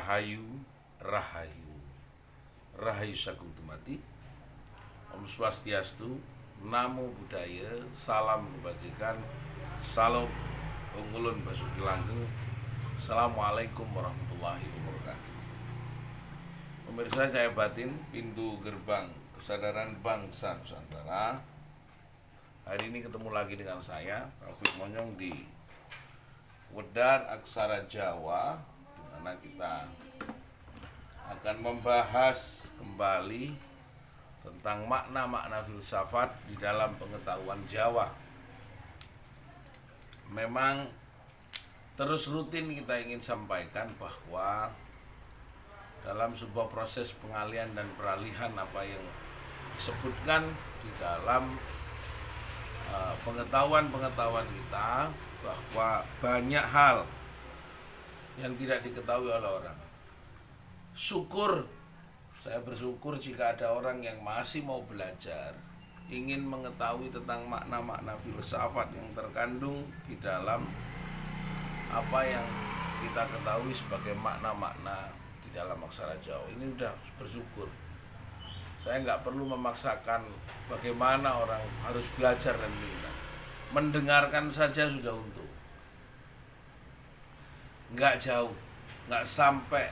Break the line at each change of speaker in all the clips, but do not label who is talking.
Rahayu, Rahayu, Rahayu Sagung Tumati, Om Swastiastu, Namo Buddhaya, Salam Kebajikan, Salam Unggulun Basuki Langgeng. Assalamualaikum warahmatullahi wabarakatuh. Pemirsa Cahaya Batin, pintu gerbang kesadaran bangsa Nusantara. Hari ini ketemu lagi dengan saya, Taufik Monyong, di Wedar Aksara Jawa, di mana kita akan membahas kembali tentang makna-makna filsafat di dalam pengetahuan Jawa. Memang terus rutin kita ingin sampaikan bahwa dalam sebuah proses pengalian dan peralihan apa yang disebutkan di dalam pengetahuan kita, bahwa banyak hal yang tidak diketahui oleh orang. Saya bersyukur jika ada orang yang masih mau belajar, ingin mengetahui tentang makna-makna filsafat yang terkandung di dalam apa yang kita ketahui sebagai makna-makna di dalam aksara Jawa. Ini udah bersyukur. Saya nggak perlu memaksakan bagaimana orang harus belajar dan minta. Mendengarkan saja sudah untung. Nggak jauh, nggak sampai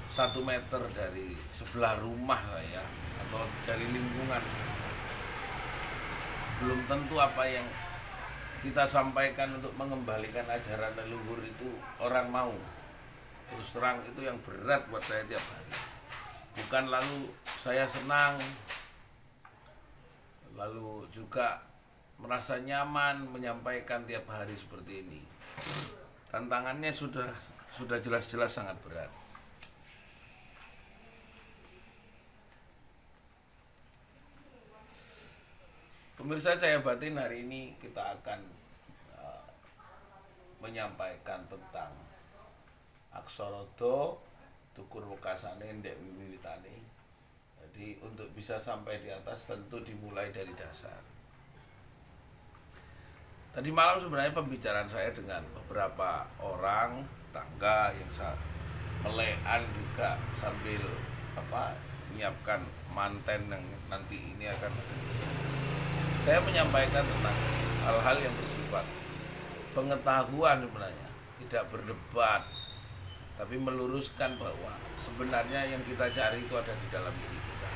1 meter dari sebelah rumah ya, atau dari lingkungan. Belum tentu apa yang kita sampaikan untuk mengembalikan ajaran leluhur itu orang mau. Terus terang itu yang berat buat saya tiap hari. Bukan lalu saya senang, lalu juga merasa nyaman menyampaikan tiap hari seperti ini. Tantangannya sudah jelas-jelas sangat berat. Pemirsa Cahaya Batin, hari ini kita akan menyampaikan tentang aksara-do tukur wekasane ndek wiwitane. Jadi untuk bisa sampai di atas tentu dimulai dari dasar. Tadi malam sebenarnya pembicaraan saya dengan beberapa orang tangga yang melean juga sambil menyiapkan manten yang nanti ini akan saya menyampaikan tentang hal-hal yang bersifat pengetahuan sebenarnya, tidak berdebat, tapi meluruskan bahwa sebenarnya yang kita cari itu ada di dalam diri kita.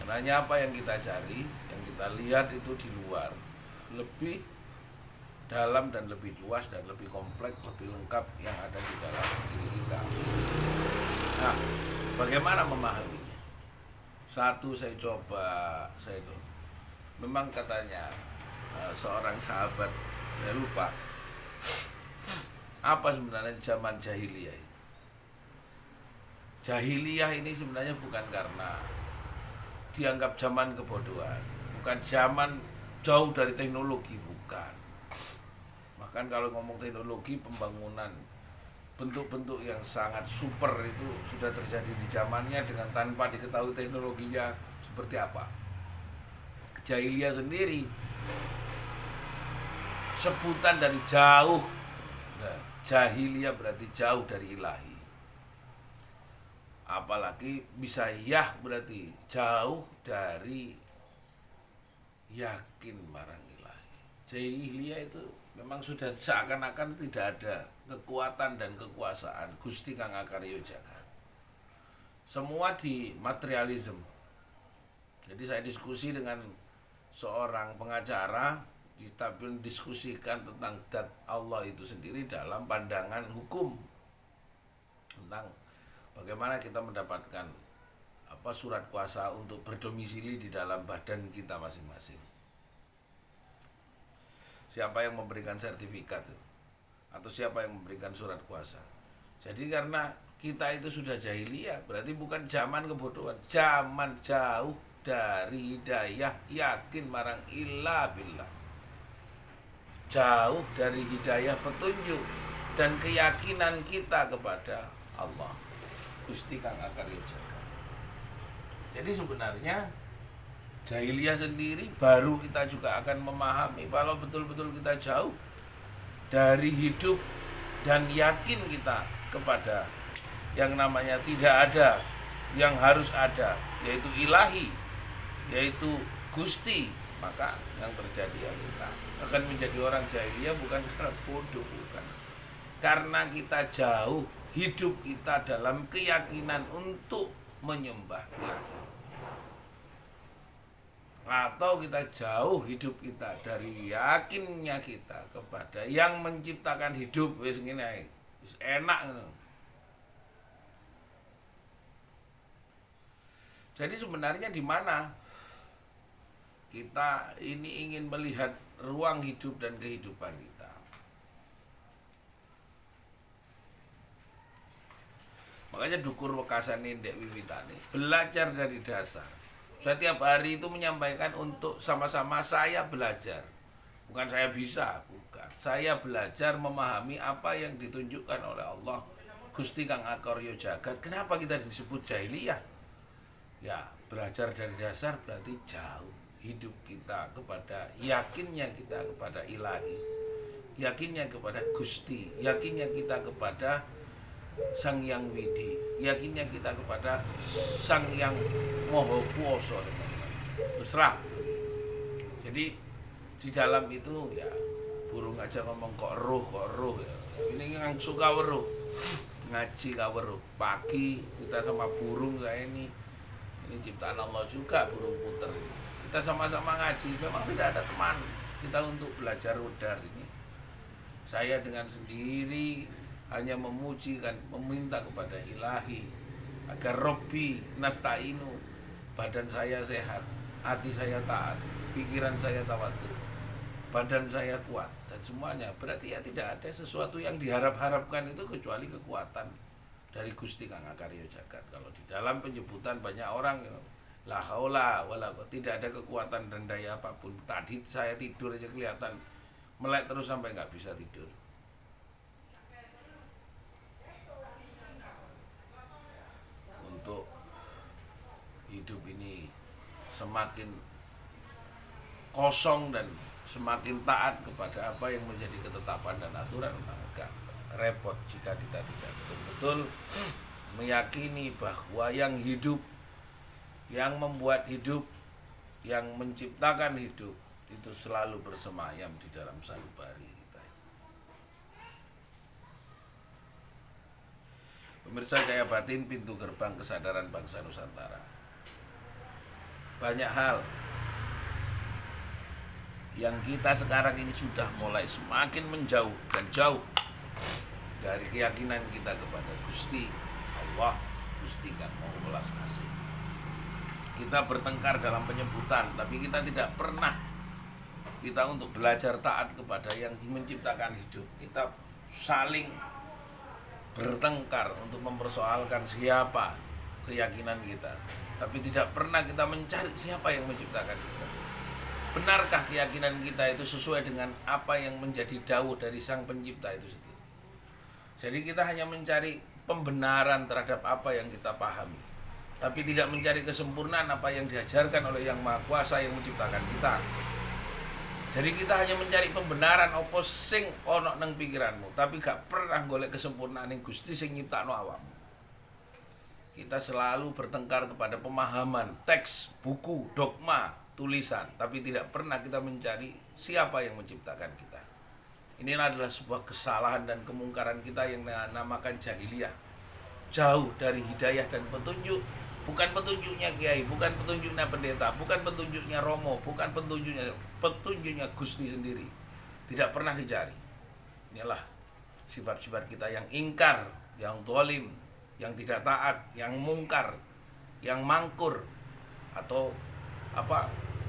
Karena apa yang kita cari, yang kita lihat itu di luar, lebih dalam dan lebih luas dan lebih kompleks, lebih lengkap yang ada di dalam diri kita. Nah, bagaimana memahaminya? Satu, saya memang katanya seorang sahabat, saya lupa apa sebenarnya zaman jahiliyah. Jahiliyah ini sebenarnya bukan karena dianggap zaman kebodohan, bukan zaman jauh dari teknologi, bukan. Bahkan kalau ngomong teknologi, pembangunan bentuk-bentuk yang sangat super itu sudah terjadi di zamannya dengan tanpa diketahui teknologinya seperti apa. Jahiliyah sendiri sebutan dari jauh. Nah, jahiliyah berarti jauh dari ilahi. Apalagi bisa yah berarti jauh dari yakin marang ilahi. Jahiliyah itu memang sudah seakan-akan tidak ada kekuatan dan kekuasaan Gusti Kang Akarya Jagat. Semua di materialism. Jadi saya diskusi dengan seorang pengacara, kita pun diskusikan tentang zat Allah itu sendiri dalam pandangan hukum, tentang bagaimana kita mendapatkan surat kuasa untuk berdomisili di dalam badan kita masing-masing. Siapa yang memberikan sertifikat atau siapa yang memberikan surat kuasa. Jadi karena kita itu sudah jahiliyah, berarti bukan zaman kebodohan, zaman jauh dari hidayah, yakin marang illa billah, jauh dari hidayah petunjuk dan keyakinan kita kepada Allah Gusti Kang Akarya Jagat. Jadi sebenarnya jahiliyah sendiri baru kita juga akan memahami kalau betul-betul kita jauh dari hidup dan yakin kita kepada yang namanya tidak ada, yang harus ada, yaitu ilahi, yaitu Gusti, maka yang terjadi ya kita akan menjadi orang jahiliyah bukan karena bodoh, bukan. Karena kita jauh hidup kita dalam keyakinan untuk menyembah ilahi. Atau kita jauh hidup kita dari yakinnya kita kepada yang menciptakan hidup, wis ngene ae. Wis enak ngono. Jadi sebenarnya di mana kita ini ingin melihat ruang hidup dan kehidupan kita. Makanya dukur wekasane ndek wiwitane, belajar dari dasar. Setiap hari itu menyampaikan untuk sama-sama saya belajar. Bukan saya bisa, bukan. Saya belajar memahami apa yang ditunjukkan oleh Allah Gusti Kang Akarya Jagat. Kenapa kita disebut jahiliyah? Ya, belajar dari dasar berarti jauh hidup kita kepada yakinnya kita kepada ilahi, yakinnya kepada Gusti, yakinnya kita kepada Sang Yang Widi, yakinnya kita kepada Sang Yang Maha Kuwasa. Terserah. Jadi di dalam itu ya burung aja ngomong kok roh ya. Ini yang suka weruh, ngaji kaweruh. Pagi kita sama burung kayak ini ciptaan Allah juga, burung puter. Kita sama-sama ngaji. Memang tidak ada teman kita untuk belajar udar ini. Saya dengan sendiri hanya memuji dan meminta kepada ilahi agar Robbi nasta'inu, badan saya sehat, hati saya taat, pikiran saya tawadhu, badan saya kuat, dan semuanya. Berarti ya tidak ada sesuatu yang diharap-harapkan itu kecuali kekuatan dari Gusti Kang Akarya Jagat. Kalau di dalam penyebutan banyak orang la haula wala quwwata, tidak ada kekuatan dan daya apapun. Tadi saya tidur aja kelihatan melek terus sampai nggak bisa tidur. Untuk hidup ini semakin kosong dan semakin taat kepada apa yang menjadi ketetapan dan aturan, maka repot jika kita tidak betul-betul meyakini bahwa yang hidup, yang membuat hidup, yang menciptakan hidup itu selalu bersemayam di dalam sanubari kita. Pemirsa Cahaya Batin, pintu gerbang kesadaran bangsa Nusantara. Banyak hal yang kita sekarang ini sudah mulai semakin menjauh dan jauh dari keyakinan kita kepada Gusti Allah, Gusti Kang Maha Welas Kasih. Kita bertengkar dalam penyebutan, tapi kita tidak pernah kita untuk belajar taat kepada yang menciptakan hidup. Kita saling bertengkar untuk mempersoalkan siapa keyakinan kita, tapi tidak pernah kita mencari siapa yang menciptakan kita. Benarkah keyakinan kita itu sesuai dengan apa yang menjadi dawuh dari Sang Pencipta itu sendiri? Jadi kita hanya mencari pembenaran terhadap apa yang kita pahami, tapi tidak mencari kesempurnaan apa yang diajarkan oleh Yang Maha Kuasa yang menciptakan kita. Jadi kita hanya mencari pembenaran apa sing ana nang pikiranmu, tapi gak pernah golek kesempurnaan yang Gusti sing nyiptakno awakmu. Kita selalu bertengkar kepada pemahaman, teks, buku, dogma, tulisan, tapi tidak pernah kita mencari siapa yang menciptakan kita. Ini adalah sebuah kesalahan dan kemungkaran kita yang dinamakan jahiliyah. Jauh dari hidayah dan petunjuk. Bukan petunjuknya kiai, bukan petunjuknya pendeta, bukan petunjuknya romo, bukan petunjuknya Gusti sendiri. Tidak pernah dicari. Inilah sifat-sifat kita yang ingkar, yang zalim, yang tidak taat, yang mungkar, yang mangkur, atau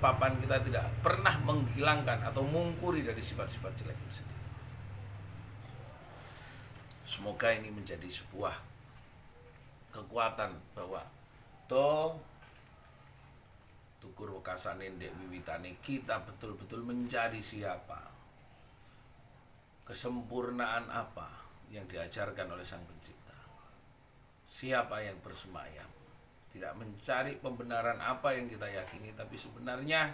papan kita tidak pernah menghilangkan atau mungkuri dari sifat-sifat jelek itu sendiri. Semoga ini menjadi sebuah kekuatan bahwa tukur wekasane ndek wiwitane kita betul-betul mencari siapa, kesempurnaan apa yang diajarkan oleh Sang Pencipta, siapa yang bersemayam. Tidak mencari pembenaran apa yang kita yakini, tapi sebenarnya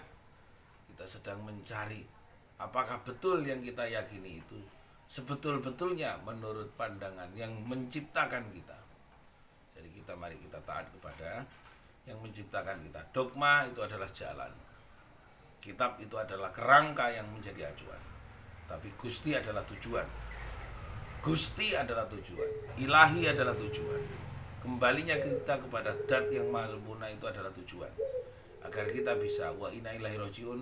kita sedang mencari apakah betul yang kita yakini itu sebetul-betulnya menurut pandangan yang menciptakan kita. Jadi mari kita taat kepada yang menciptakan kita. Dogma itu adalah jalan, kitab itu adalah kerangka yang menjadi acuan, tapi Gusti adalah tujuan. Gusti adalah tujuan, ilahi adalah tujuan. Kembalinya kita kepada Dat yang maha sempurna itu adalah tujuan, agar kita bisa wa inna ilaihi rajiun,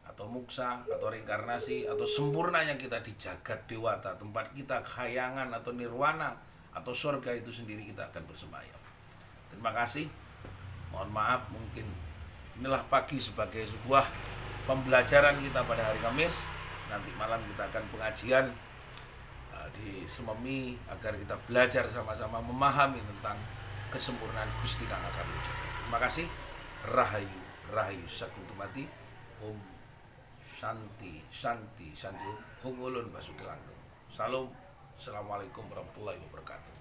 atau muksa, atau reinkarnasi, atau sempurnanya kita di jagat dewata, tempat kita khayangan atau nirwana atau surga itu sendiri kita akan bersemayam. Terima kasih. Mohon maaf, mungkin inilah pagi sebagai sebuah pembelajaran kita pada hari Kamis. Nanti malam kita akan pengajian di Sememi agar kita belajar sama-sama memahami tentang kesempurnaan Gusti Kang Akarya Jagat. Terima kasih. Rahayu, rahayu sakuntumati. Om Shanti, Shanti, Shanti. Hung ulun basuki langgeng. Salam. Assalamualaikum warahmatullahi wabarakatuh.